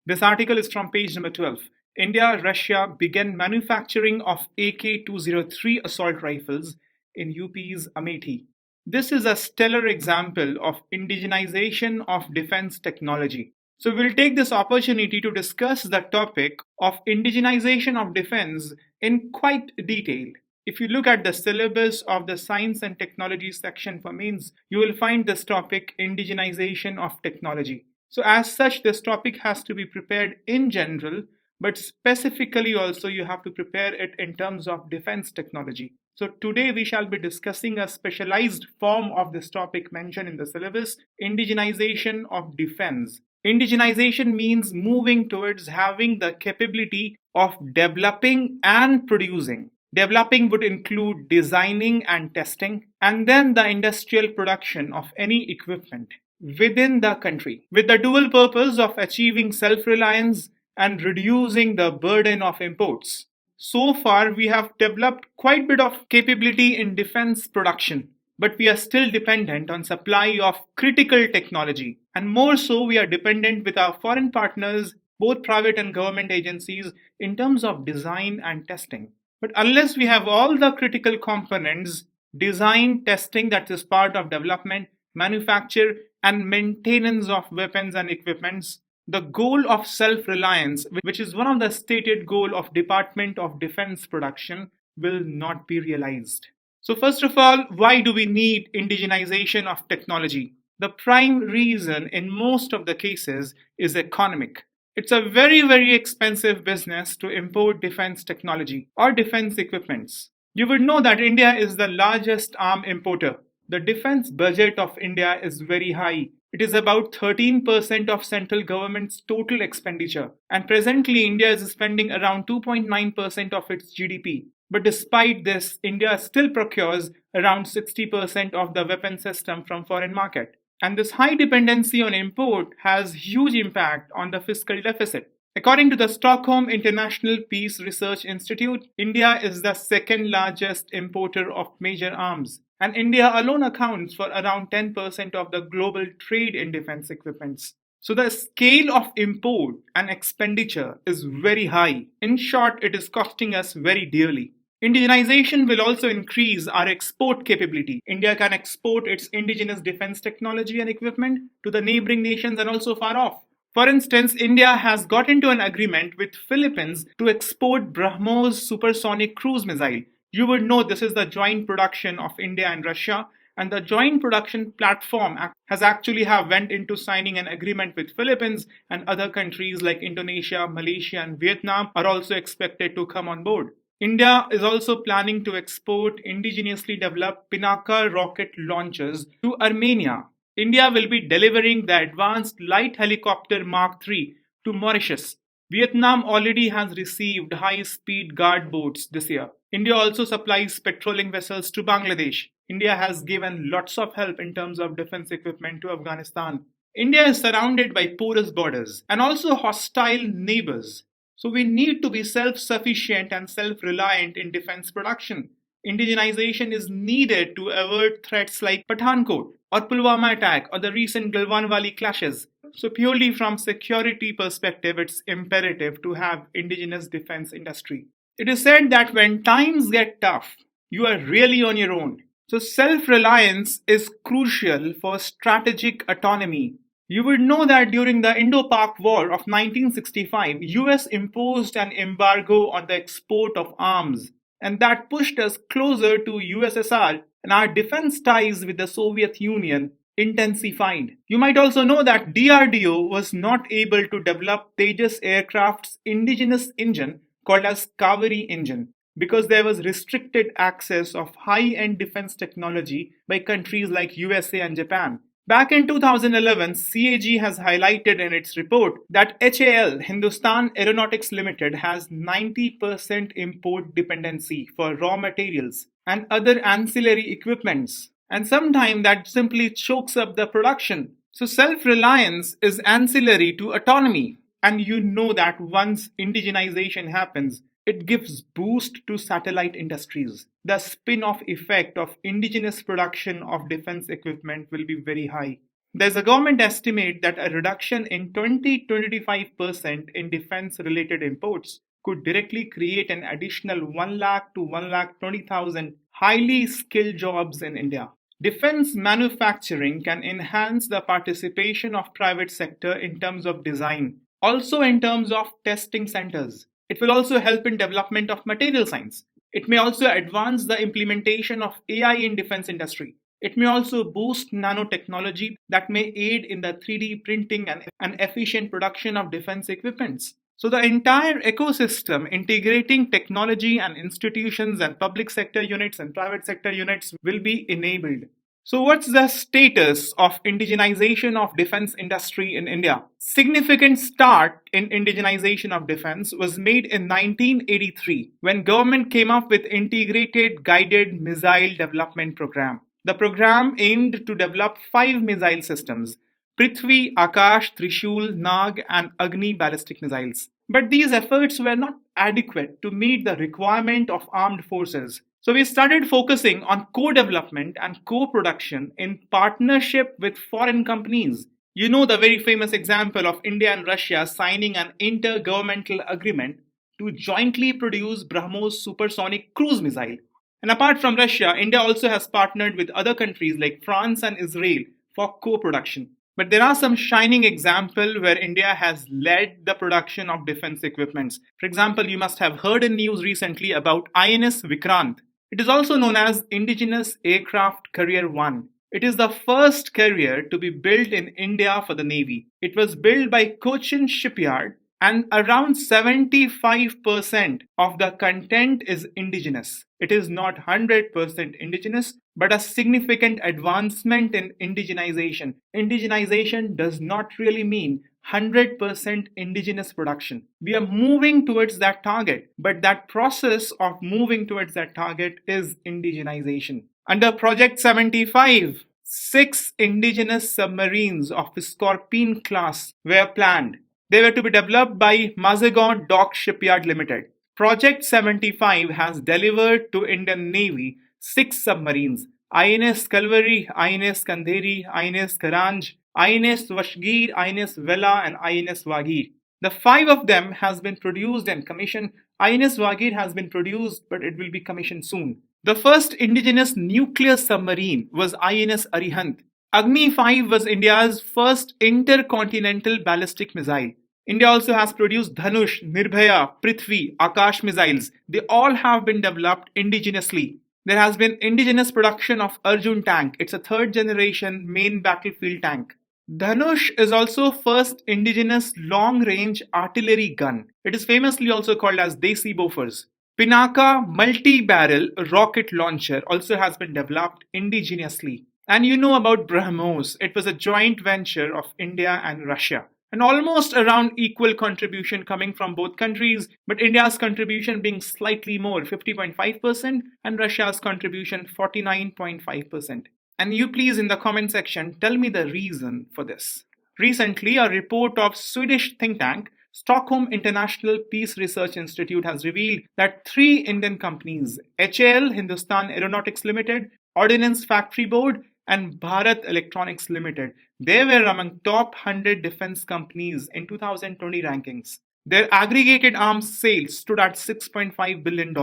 This article is from page number 12. India, Russia began manufacturing of AK-203 assault rifles in UP's Amethi. This is a stellar example of indigenization of defense technology. So we'll take this opportunity to discuss the topic of indigenization of defense in quite detail. If you look at the syllabus of the Science and Technology section for mains, you will find this topic indigenization of technology. So as such, this topic has to be prepared in general, but specifically also you have to prepare it in terms of defense technology. So today we shall be discussing a specialized form of this topic mentioned in the syllabus, indigenization of defense. Indigenization means moving towards having the capability of developing and producing. Developing would include designing and testing, and then the industrial production of any equipment within the country, with the dual purpose of achieving self-reliance and reducing the burden of imports. So far, we have developed quite a bit of capability in defense production, but we are still dependent on supply of critical technology. And more so, we are dependent with our foreign partners, both private and government agencies, in terms of design and testing. But unless we have all the critical components, design, testing, that is part of development, manufacture, and maintenance of weapons and equipments, the goal of self-reliance, which is one of the stated goals of Department of Defense production, will not be realized. So first of all, why do we need indigenization of technology? The prime reason in most of the cases is economic. It's a very, very expensive business to import defense technology or defense equipments. You would know that India is the largest arm importer. The defense budget of India is very high. It is about 13% of central government's total expenditure. And presently, India is spending around 2.9% of its GDP. But despite this, India still procures around 60% of the weapon system from foreign market. And this high dependency on import has huge impact on the fiscal deficit. According to the Stockholm International Peace Research Institute, India is the second largest importer of major arms. And India alone accounts for around 10% of the global trade in defense equipments. So the scale of import and expenditure is very high. In short, it is costing us very dearly. Indigenization will also increase our export capability. India can export its indigenous defense technology and equipment to the neighboring nations and also far off. For instance, India has got into an agreement with Philippines to export BrahMos supersonic cruise missile. You would know this is the joint production of India and Russia, and the joint production platform has actually went into signing an agreement with Philippines, and other countries like Indonesia, Malaysia and Vietnam are also expected to come on board. India is also planning to export indigenously developed Pinaka rocket launchers to Armenia. India will be delivering the advanced light helicopter Mark III to Mauritius. Vietnam already has received high-speed guard boats this year. India also supplies patrolling vessels to Bangladesh. India has given lots of help in terms of defense equipment to Afghanistan. India is surrounded by porous borders and also hostile neighbors. So we need to be self-sufficient and self-reliant in defense production. Indigenization is needed to avert threats like Pathankot or Pulwama attack or the recent Galwanwali clashes. So purely from security perspective, it's imperative to have indigenous defense industry. It is said that when times get tough, you are really on your own. So self-reliance is crucial for strategic autonomy. You would know that during the Indo-Pak War of 1965, US imposed an embargo on the export of arms, and that pushed us closer to USSR, and our defense ties with the Soviet Union intensified. You might also know that DRDO was not able to develop Tejas aircraft's indigenous engine called as Kaveri engine because there was restricted access of high-end defense technology by countries like USA and Japan. Back in 2011, CAG has highlighted in its report that HAL, Hindustan Aeronautics Limited, has 90% import dependency for raw materials and other ancillary equipments. And sometimes that simply chokes up the production. So self-reliance is ancillary to autonomy. And you know that once indigenization happens, it gives boost to satellite industries. The spin-off effect of indigenous production of defense equipment will be very high. There's a government estimate that a reduction in 20-25% in defense-related imports could directly create an additional 1 lakh to 1,20,000 highly skilled jobs in India. Defense manufacturing can enhance the participation of private sector in terms of design, also in terms of testing centers. It will also help in development of material science. It may also advance the implementation of AI in defense industry. It may also boost nanotechnology that may aid in the 3D printing and efficient production of defense equipments. So the entire ecosystem integrating technology and institutions and public sector units and private sector units will be enabled. So what's the status of indigenization of defense industry in India? Significant start in indigenization of defense was made in 1983 when government came up with integrated guided missile development program. The program aimed to develop 5 missile systems: Prithvi, Akash, Trishul, Nag, and Agni ballistic missiles. But these efforts were not adequate to meet the requirement of armed forces. So we started focusing on co-development and co-production in partnership with foreign companies. You know the very famous example of India and Russia signing an intergovernmental agreement to jointly produce BrahMos supersonic cruise missile. And apart from Russia, India also has partnered with other countries like France and Israel for co-production. But there are some shining examples where India has led the production of defense equipments. For example, you must have heard in news recently about INS Vikrant. It is also known as Indigenous Aircraft Carrier 1. It is the first carrier to be built in India for the Navy. It was built by Cochin Shipyard, and around 75% of the content is indigenous. It is not 100% indigenous, but a significant advancement in indigenization. Indigenization does not really mean 100% indigenous production. We are moving towards that target, but that process of moving towards that target is indigenization. Under Project 75, 6 indigenous submarines of the Scorpion class were planned. They were to be developed by Mazagon Dock Shipyard Limited. Project 75 has delivered to Indian Navy 6 submarines: INS Kalvari, INS Kandheri, INS Karanj, INS Vashgir, INS Vela, and INS Wagir. The 5 of them has been produced and commissioned. INS Wagir has been produced, but it will be commissioned soon. The first indigenous nuclear submarine was INS Arihant. Agni 5 was India's first intercontinental ballistic missile. India also has produced Dhanush, Nirbhaya, Prithvi, Akash missiles. They all have been developed indigenously. There has been indigenous production of Arjun tank. It's a 3rd generation main battlefield tank. Dhanush is also first indigenous long-range artillery gun. It is famously also called as Desi Bofors. Pinaka multi-barrel rocket launcher also has been developed indigenously. And you know about BrahMos. It was a joint venture of India and Russia. And almost around equal contribution coming from both countries, but India's contribution being slightly more, 50.5%, and Russia's contribution 49.5%. And you please in the comment section tell me the reason for this. Recently, a report of Swedish think tank Stockholm International Peace Research Institute has revealed that 3 Indian companies, HAL, Hindustan Aeronautics Limited, Ordnance Factory Board, and Bharat Electronics Limited, they were among top 100 defense companies in 2020 rankings. Their aggregated arms sales stood at $6.5 billion.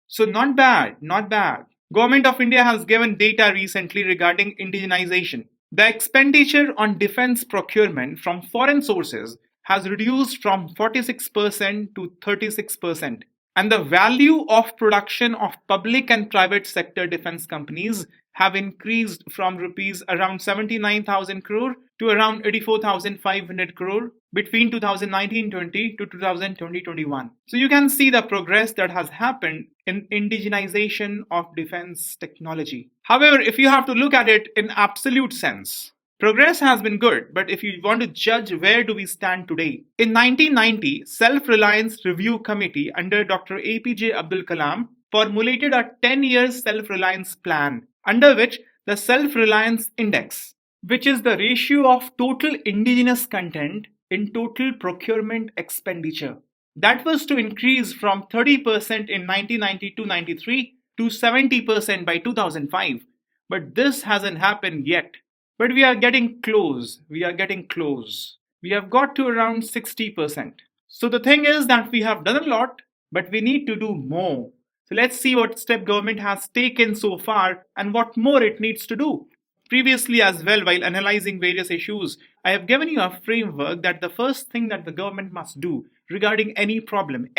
So not bad, not bad. Government of India has given data recently regarding indigenization. The expenditure on defense procurement from foreign sources has reduced from 46% to 36%. And the value of production of public and private sector defense companies have increased from rupees around 79,000 crore to around 84,500 crore between 2019-20 to 2020-21. So you can see the progress that has happened in indigenization of defense technology. However, if you have to look at it in absolute sense, progress has been good, but if you want to judge where do we stand today, in 1990, Self-Reliance Review Committee under Dr. APJ Abdul Kalam formulated a 10-year self-reliance plan, under which the Self-Reliance Index, which is the ratio of total indigenous content in total procurement expenditure, that was to increase from 30% in 1992-93 to 70% by 2005. But this hasn't happened yet. But we are getting close. We are getting close. We have got to around 60%. So the thing is that we have done a lot, but we need to do more. So let's see what step government has taken so far and what more it needs to do. Previously, as well, while analyzing various issues, I have given you a framework that the first thing that the government must do regarding any problem,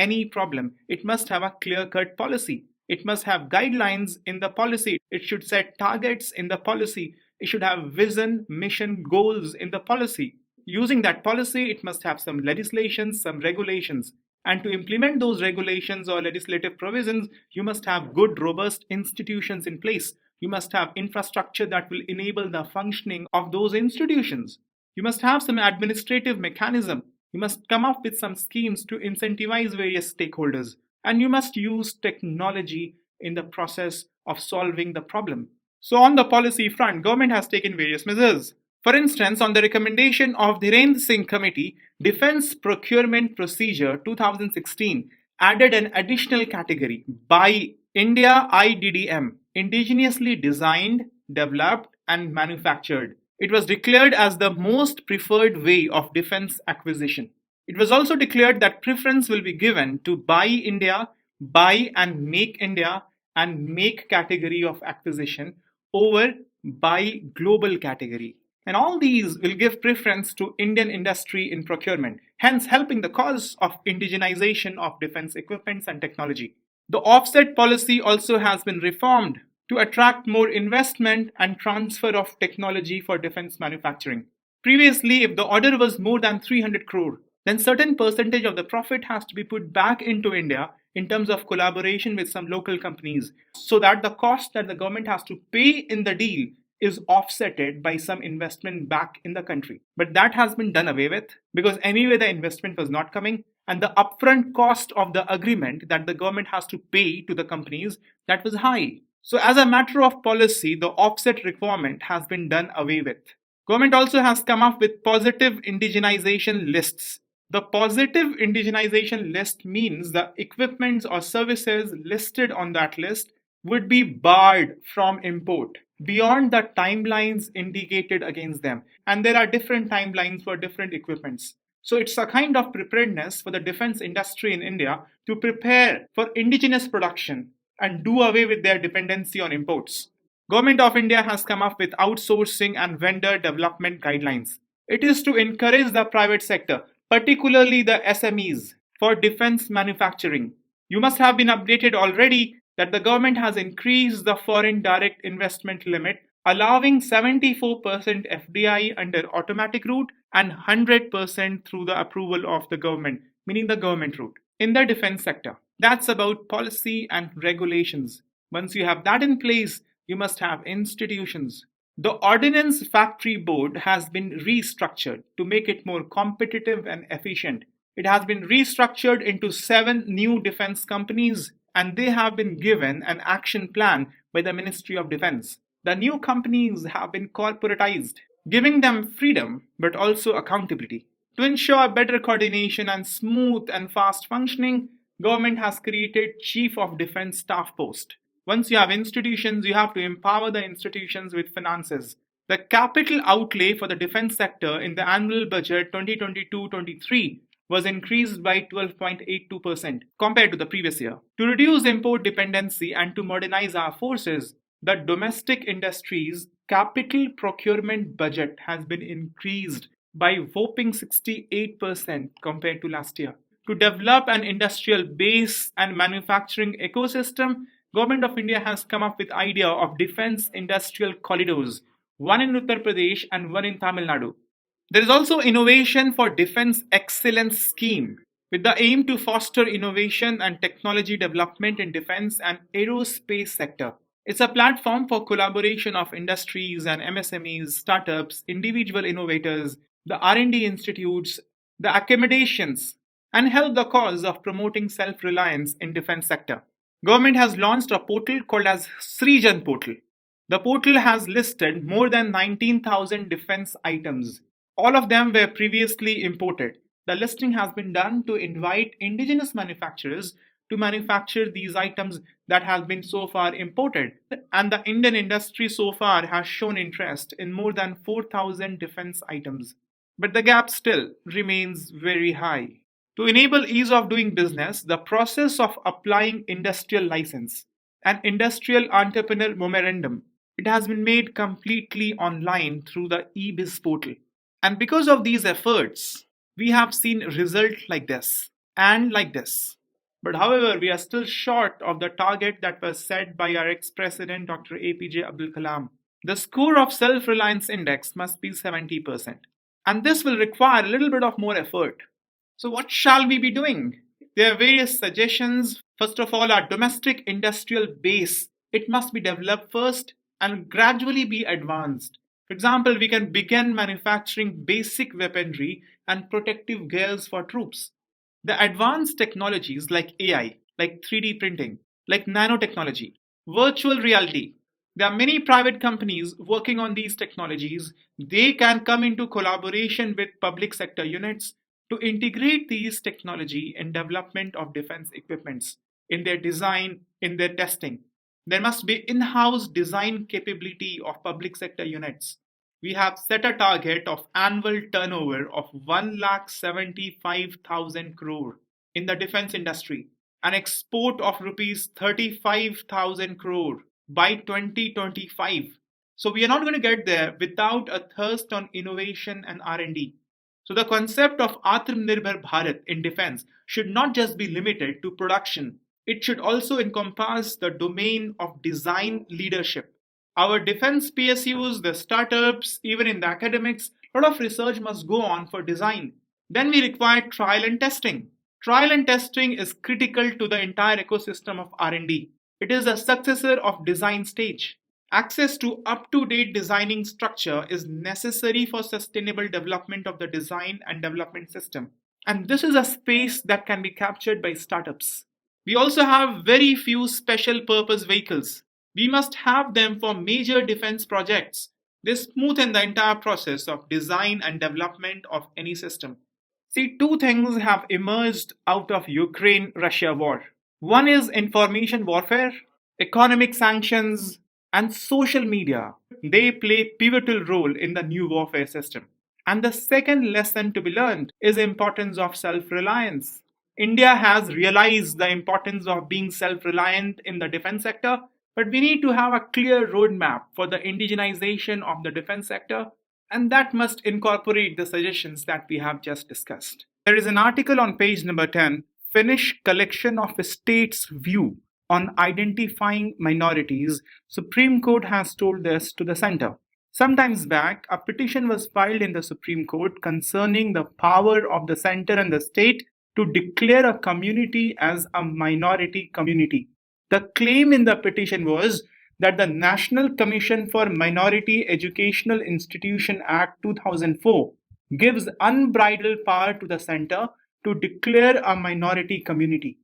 it must have a clear cut policy. It must have guidelines in the policy. It should set targets in the policy. It should have vision, mission, goals in the policy. Using that policy, it must have some legislations, some regulations. And to implement those regulations or legislative provisions, you must have good, robust institutions in place. You must have infrastructure that will enable the functioning of those institutions. You must have some administrative mechanism. You must come up with some schemes to incentivize various stakeholders. And you must use technology in the process of solving the problem. So on the policy front, government has taken various measures. For instance, on the recommendation of the Dhirendra Singh Committee, Defence Procurement Procedure 2016 added an additional category by India IDDM, indigenously designed, developed and manufactured. It was declared as the most preferred way of defence acquisition. It was also declared that preference will be given to Buy India, Buy and Make category of acquisition over Buy Global category. And all these will give preference to Indian industry in procurement, hence helping the cause of indigenization of defense equipments and technology. The offset policy also has been reformed to attract more investment and transfer of technology for defense manufacturing. Previously, if the order was more than 300 crore, then certain percentage of the profit has to be put back into India in terms of collaboration with some local companies, so that the cost that the government has to pay in the deal is offsetted by some investment back in the country. But that has been done away with because anyway the investment was not coming, and the upfront cost of the agreement that the government has to pay to the companies, that was high. So as a matter of policy, the offset requirement has been done away with. Government also has come up with positive indigenization lists. The positive indigenization list means the equipments or services listed on that list would be barred from import beyond the timelines indicated against them. And there are different timelines for different equipments. So it's a kind of preparedness for the defense industry in India to prepare for indigenous production and do away with their dependency on imports. Government of India has come up with outsourcing and vendor development guidelines. It is to encourage the private sector, particularly the SMEs, for defense manufacturing. You must have been updated already that the government has increased the foreign direct investment limit, allowing 74% FDI under automatic route and 100% through the approval of the government, meaning the government route, in the defense sector. That's about policy and regulations. Once you have that in place, you must have institutions. The Ordnance Factory Board has been restructured to make it more competitive and efficient. It has been restructured into 7 new defense companies, and they have been given an action plan by the Ministry of Defense. The new companies have been corporatized, giving them freedom but also accountability. To ensure better coordination and smooth and fast functioning, government has created Chief of Defense Staff post. Once you have institutions, you have to empower the institutions with finances. The capital outlay for the defense sector in the annual budget 2022-23 was increased by 12.82% compared to the previous year. To reduce import dependency and to modernize our forces, the domestic industries' capital procurement budget has been increased by a whopping 68% compared to last year. To develop an industrial base and manufacturing ecosystem, Government of India has come up with idea of defense industrial corridors, one in Uttar Pradesh and one in Tamil Nadu. There is also Innovation for Defense Excellence Scheme with the aim to foster innovation and technology development in defense and aerospace sector. It's a platform for collaboration of industries and MSMEs, startups, individual innovators, the R&D institutes, the accommodations, and help the cause of promoting self-reliance in defense sector. Government has launched a portal called as Srijan portal. The portal has listed more than 19,000 defense items. All of them were previously imported. The listing has been done to invite indigenous manufacturers to manufacture these items that have been so far imported. And the Indian industry so far has shown interest in more than 4,000 defense items. But the gap still remains very high. To enable ease of doing business, the process of applying industrial license and industrial entrepreneur memorandum, it has been made completely online through the eBiz portal. And because of these efforts, we have seen results like this and like this. But however, we are still short of the target that was set by our ex-president Dr. APJ Abdul Kalam. The score of self-reliance index must be 70%. And this will require a little bit of more effort. So what shall we be doing? There are various suggestions. First of all, our domestic industrial base, it must be developed first and gradually be advanced. For example, we can begin manufacturing basic weaponry and protective gears for troops. The advanced technologies like AI, like 3D printing, like nanotechnology, virtual reality, there are many private companies working on these technologies. They can come into collaboration with public sector units to integrate these technology in development of defense equipments, in their design, in their testing. There must be in-house design capability of public sector units. We have set a target of annual turnover of 1,75,000 crore in the defense industry, an export of rupees 35,000 crore by 2025. So we are not going to get there without a thirst on innovation and R&D. So the concept of Atmanirbhar Bharat in defense should not just be limited to production. It should also encompass the domain of design leadership. Our defense PSUs, the startups, even in the academics, a lot of research must go on for design. Then we require trial and testing. Trial and testing is critical to the entire ecosystem of R&D. It is a successor of design stage. Access to up-to-date designing structure is necessary for sustainable development of the design and development system. And this is a space that can be captured by startups. We also have very few special purpose vehicles. We must have them for major defense projects. They smoothen the entire process of design and development of any system. See, two things have emerged out of Ukraine-Russia war. One is information warfare, economic sanctions, and social media. They play pivotal role in the new warfare system. And the second lesson to be learned is the importance of self-reliance. India has realized the importance of being self-reliant in the defense sector, but we need to have a clear roadmap for the indigenization of the defense sector, and that must incorporate the suggestions that we have just discussed. There is an article on page number 10, Finnish Collection of States' View on Identifying Minorities. Supreme Court has told this to the center. Sometimes back, a petition was filed in the Supreme Court concerning the power of the center and the state to declare a community as a minority community. The claim in the petition was that the National Commission for Minority Educational Institution Act 2004 gives unbridled power to the center to declare a minority community.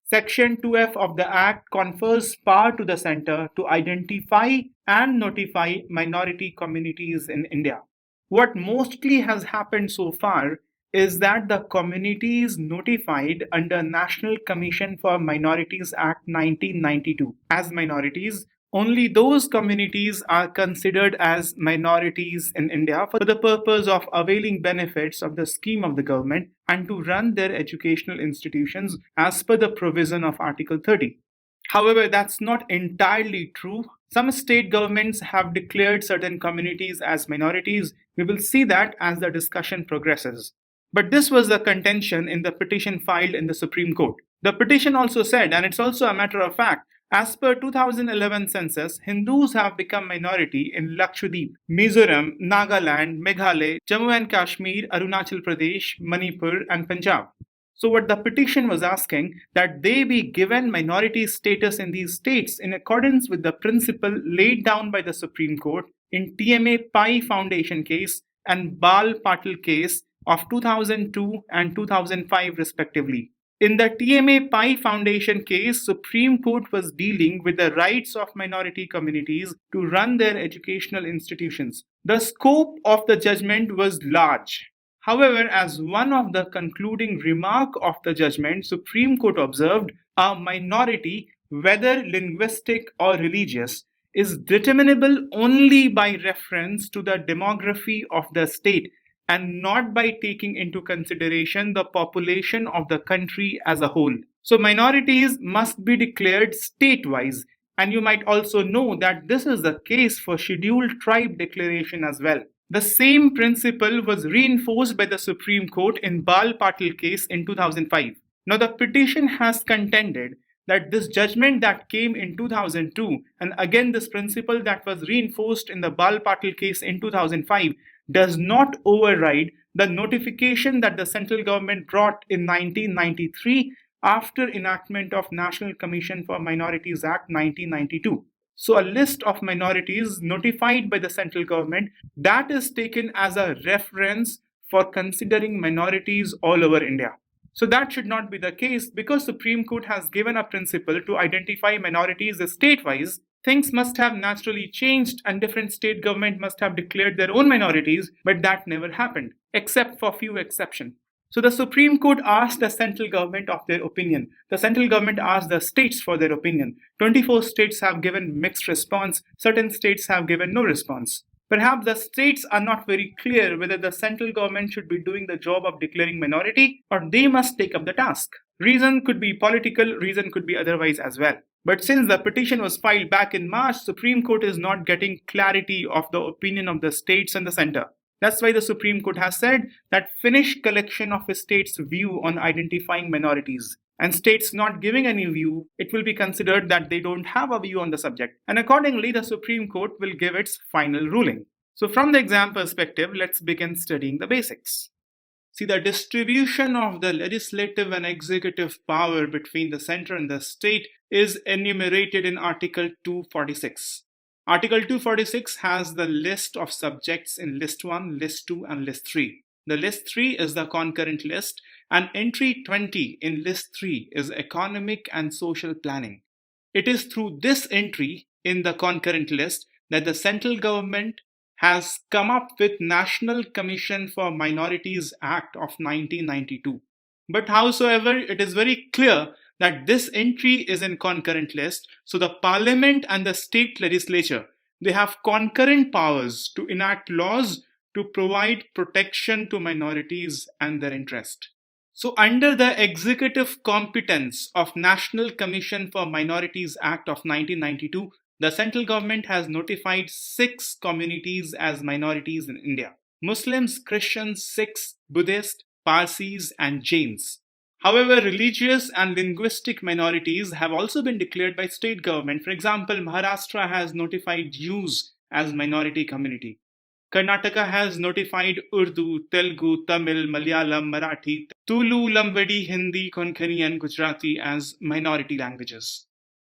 Section 2F of the Act confers power to the center to identify and notify minority communities in India. What mostly has happened so far is that the communities notified under National Commission for Minorities Act 1992 as minorities, only those communities are considered as minorities in India for the purpose of availing benefits of the scheme of the government and to run their educational institutions as per the provision of Article 30. However, that's not entirely true. Some state governments have declared certain communities as minorities. We will see that as the discussion progresses. But this was the contention in the petition filed in the Supreme Court. The petition also said, and it's also a matter of fact, as per 2011 census, Hindus have become minority in Lakshadweep, Mizoram, Nagaland, Meghalaya, Jammu and Kashmir, Arunachal Pradesh, Manipur, and Punjab. So what the petition was asking, that they be given minority status in these states in accordance with the principle laid down by the Supreme Court in TMA Pai Foundation case and Bal Patil case of 2002 and 2005 respectively. In the TMA Pai Foundation case, Supreme Court was dealing with the rights of minority communities to run their educational institutions. The scope of the judgment was large. However, as one of the concluding remark of the judgment, Supreme Court observed A minority, whether linguistic or religious, is determinable only by reference to the demography of the state and not by taking into consideration the population of the country as a whole. So, minorities must be declared state wise, and you might also know that this is the case for scheduled tribe declaration as well. The same principle was reinforced by the Supreme Court in Bal Patil case in 2005. Now, the petition has contended that this judgment that came in 2002, and again this principle that was reinforced in the Bal Patil case in 2005, does not override the notification that the central government brought in 1993 after enactment of National Commission for Minorities Act 1992. So, a list of minorities notified by the central government that is taken as a reference for considering minorities all over India. So that should not be the case because Supreme Court has given a principle to identify minorities as state-wise. Things must have naturally changed and different state government must have declared their own minorities, but that never happened, except for few exceptions. So the Supreme Court asked the central government of their opinion. The central government asked the states for their opinion. 24 states have given mixed response. Certain states have given no response. Perhaps the states are not very clear whether the central government should be doing the job of declaring minority or they must take up the task. Reason could be political, reason could be otherwise as well. But since the petition was filed back in March, Supreme Court is not getting clarity of the opinion of the states and the center. That's why the Supreme Court has said that finished collection of a state's view on identifying minorities. And states not giving any view, it will be considered that they don't have a view on the subject. And accordingly, the Supreme Court will give its final ruling. So from the exam perspective, let's begin studying the basics. See, the distribution of the legislative and executive power between the center and the state is enumerated in Article 246. Article 246 has the list of subjects in List 1, List 2, and List 3. The List 3 is the concurrent list, and entry 20 in List 3 is economic and social planning. It is through this entry in the concurrent list that the central government has come up with National Commission for Minorities Act of 1992. But howsoever, it is very clear that this entry is in concurrent list, so the parliament and the state legislature, they have concurrent powers to enact laws to provide protection to minorities and their interest. So under the executive competence of National Commission for Minorities Act of 1992, the central government has notified 6 communities as minorities in India: Muslims, Christians, Sikhs, Buddhists, Parsis, and Jains. However, religious and linguistic minorities have also been declared by state government. For example, Maharashtra has notified Jews as minority community. Karnataka has notified Urdu, Telugu, Tamil, Malayalam, Marathi, Tulu, Lamvadi, Hindi, Konkani, and Gujarati as minority languages.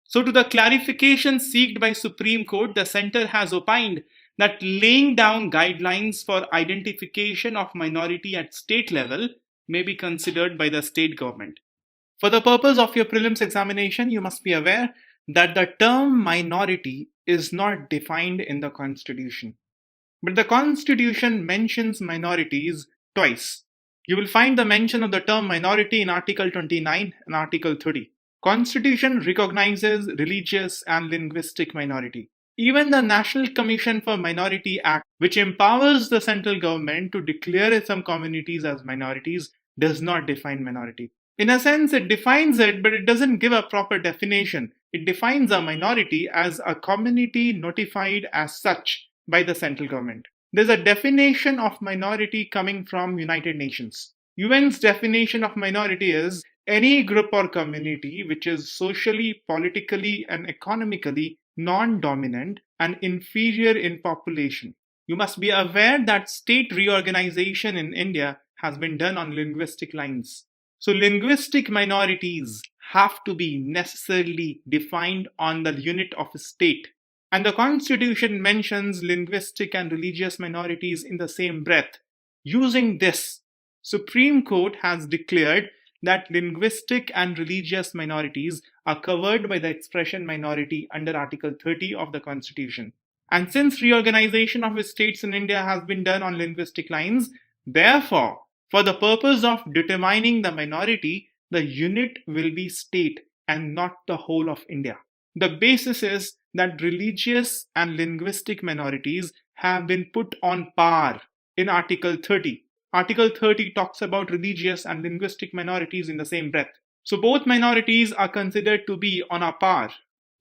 So to the clarification sought by Supreme Court, the center has opined that laying down guidelines for identification of minority at state level may be considered by the state government. For the purpose of your prelims examination, you must be aware that the term minority is not defined in the Constitution. But the Constitution mentions minorities twice. You will find the mention of the term minority in Article 29 and Article 30. Constitution recognizes religious and linguistic minority. Even the National Commission for Minority Act, which empowers the central government to declare some communities as minorities, does not define minority. In a sense, it defines it, but it doesn't give a proper definition. It defines a minority as a community notified as such by the central government. There's a definition of minority coming from United Nations. UN's definition of minority is any group or community which is socially, politically, and economically non-dominant and inferior in population. You must be aware that state reorganization in India has been done on linguistic lines. So linguistic minorities have to be necessarily defined on the unit of a state. And the Constitution mentions linguistic and religious minorities in the same breath. Using this, Supreme Court has declared that linguistic and religious minorities are covered by the expression minority under Article 30 of the Constitution. And since reorganization of states in India has been done on linguistic lines, therefore, for the purpose of determining the minority, the unit will be state. and not the whole of India. The basis is that religious and linguistic minorities have been put on par in Article 30. Article 30 talks about religious and linguistic minorities in the same breath. So both minorities are considered to be on a par,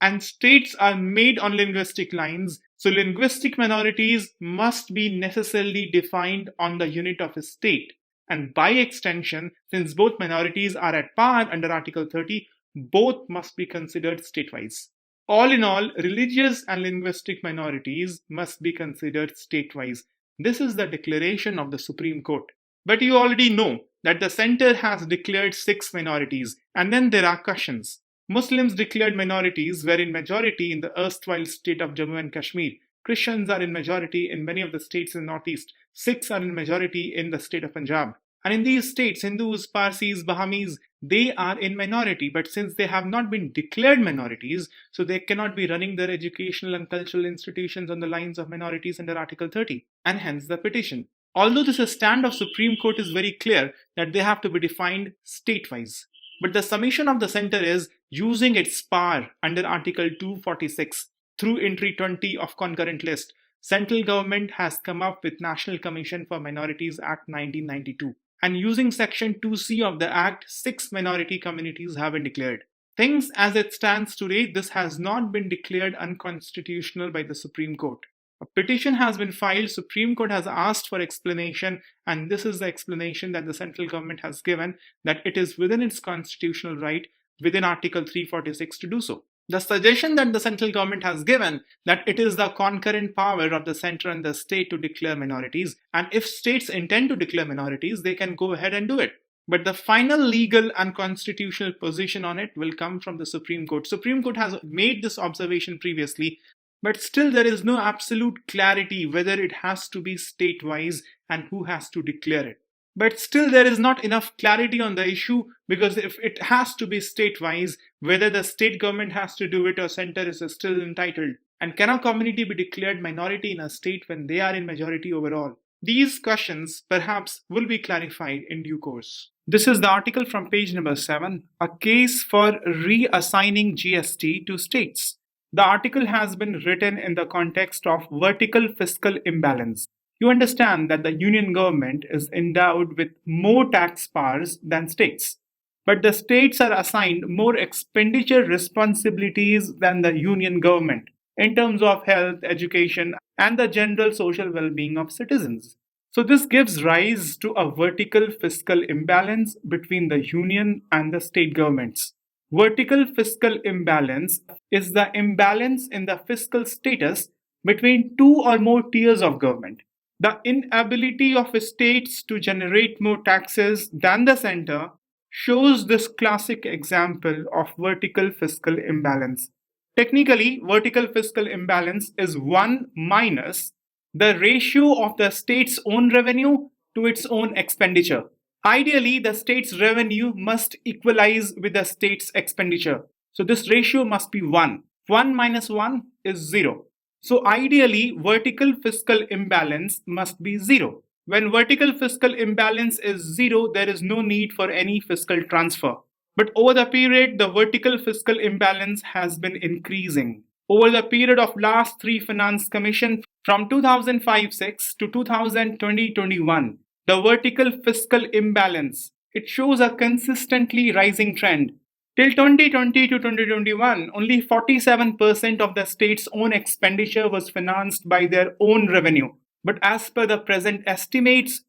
and states are made on linguistic lines. So linguistic minorities must be necessarily defined on the unit of a state. And by extension, since both minorities are at par under Article 30, both must be considered state-wise. All in all, religious and linguistic minorities must be considered state-wise. This is the declaration of the Supreme Court. But you already know that the center has declared 6 minorities, and then there are questions. Muslims declared minorities were in majority in the erstwhile state of Jammu and Kashmir. Christians are in majority in many of the states in the northeast. Sikhs are in majority in the state of Punjab. And in these states, Hindus, Parsis, Bahamis, they are in minority. But since they have not been declared minorities, so they cannot be running their educational and cultural institutions on the lines of minorities under Article 30. And hence the petition. Although this stand of Supreme Court is very clear that they have to be defined state-wise. But the summation of the center is using its power under Article 246 through entry 20 of concurrent list. Central government has come up with National Commission for Minorities Act 1992. And using Section 2C of the Act, 6 minority communities have been declared. Things as it stands today, this has not been declared unconstitutional by the Supreme Court. A petition has been filed, Supreme Court has asked for explanation, and this is the explanation that the central government has given, that it is within its constitutional right, within Article 346 to do so. The suggestion that the central government has given, that it is the concurrent power of the center and the state to declare minorities, and if states intend to declare minorities, they can go ahead and do it. But the final legal and constitutional position on it will come from the Supreme Court. Supreme Court has made this observation previously, but still there is no absolute clarity whether it has to be state-wise and who has to declare it. But still there is not enough clarity on the issue, because if it has to be state-wise, whether the state government has to do it or center is still entitled. And can a community be declared minority in a state when they are in majority overall? These questions perhaps will be clarified in due course. This is the article from page number 7, a case for reassigning GST to states. The article has been written in the context of vertical fiscal imbalance. You understand that the union government is endowed with more tax powers than states. But the states are assigned more expenditure responsibilities than the union government in terms of health, education, and the general social well-being of citizens. So this gives rise to a vertical fiscal imbalance between the union and the state governments. Vertical fiscal imbalance is the imbalance in the fiscal status between 2 or more tiers of government. The inability of states to generate more taxes than the center shows this classic example of vertical fiscal imbalance. Technically, vertical fiscal imbalance is 1 minus the ratio of the state's own revenue to its own expenditure. Ideally, the state's revenue must equalize with the state's expenditure. So this ratio must be 1. 1 minus 1 is 0. So ideally, vertical fiscal imbalance must be 0. When vertical fiscal imbalance is 0, there is no need for any fiscal transfer. But over the period, the vertical fiscal imbalance has been increasing. Over the period of last 3 finance commission from 2005-06 to 2020-21, the vertical fiscal imbalance, it shows a consistently rising trend. Till 2020 to 2021, only 47% of the state's own expenditure was financed by their own revenue. But as per the present estimates,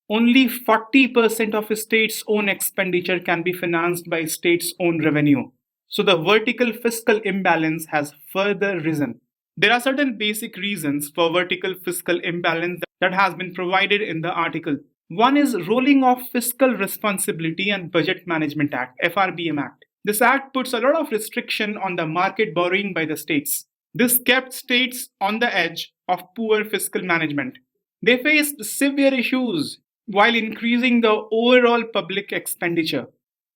only 40% of a state's own expenditure can be financed by state's own revenue. So the vertical fiscal imbalance has further risen. There are certain basic reasons for vertical fiscal imbalance that has been provided in the article. One is Rolling of Fiscal Responsibility and Budget Management Act, FRBM Act. This act puts a lot of restriction on the market borrowing by the states. This kept states on the edge of poor fiscal management. They faced severe issues while increasing the overall public expenditure.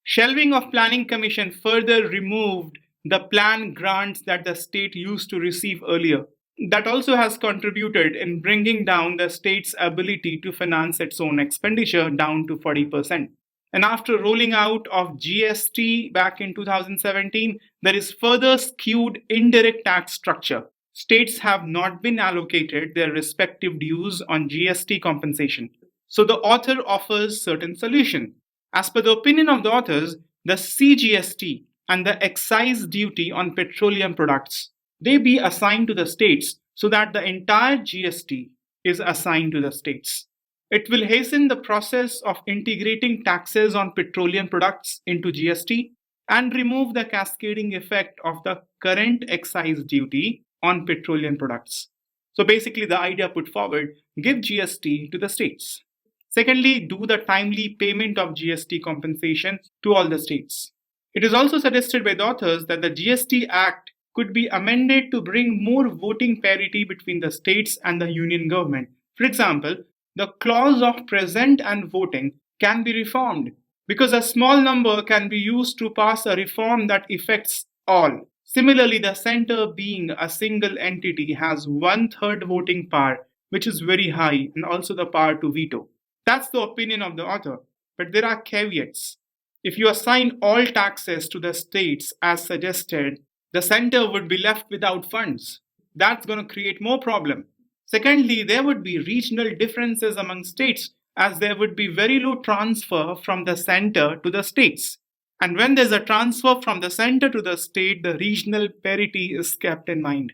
Shelving of Planning Commission further removed the plan grants that the state used to receive earlier. That also has contributed in bringing down the state's ability to finance its own expenditure down to 40%. And after rolling out of GST back in 2017, there is further skewed indirect tax structure. States have not been allocated their respective dues on GST compensation. So the author offers certain solution. As per the opinion of the authors, the CGST and the excise duty on petroleum products, they be assigned to the states so that the entire GST is assigned to the states. It will hasten the process of integrating taxes on petroleum products into GST and remove the cascading effect of the current excise duty on petroleum products. So basically, the idea put forward, give GST to the states. Secondly, do the timely payment of GST compensation to all the states. It is also suggested by the authors that the GST Act could be amended to bring more voting parity between the states and the union government. For example, the clause of present and voting can be reformed because a small number can be used to pass a reform that affects all. Similarly, the center, being a single entity, has 1/3 voting power, which is very high, and also the power to veto. That's the opinion of the author. But there are caveats. If you assign all taxes to the states as suggested, the center would be left without funds. That's going to create more problem. Secondly, there would be regional differences among states as there would be very low transfer from the center to the states. And when there's a transfer from the center to the state, the regional parity is kept in mind.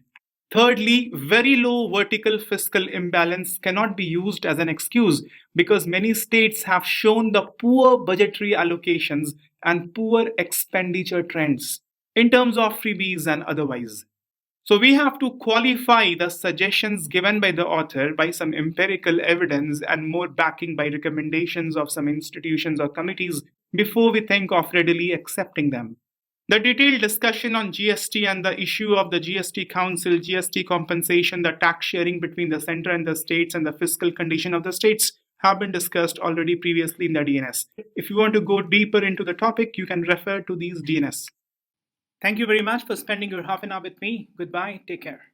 Thirdly, very low vertical fiscal imbalance cannot be used as an excuse because many states have shown the poor budgetary allocations and poor expenditure trends in terms of freebies and otherwise. So we have to qualify the suggestions given by the author by some empirical evidence and more backing by recommendations of some institutions or committees before we think of readily accepting them. The detailed discussion on GST and the issue of the GST Council, GST compensation, the tax sharing between the center and the states, and the fiscal condition of the states have been discussed already previously in the DNS. If you want to go deeper into the topic, you can refer to these DNS. Thank you very much for spending your half an hour with me. Goodbye. Take care.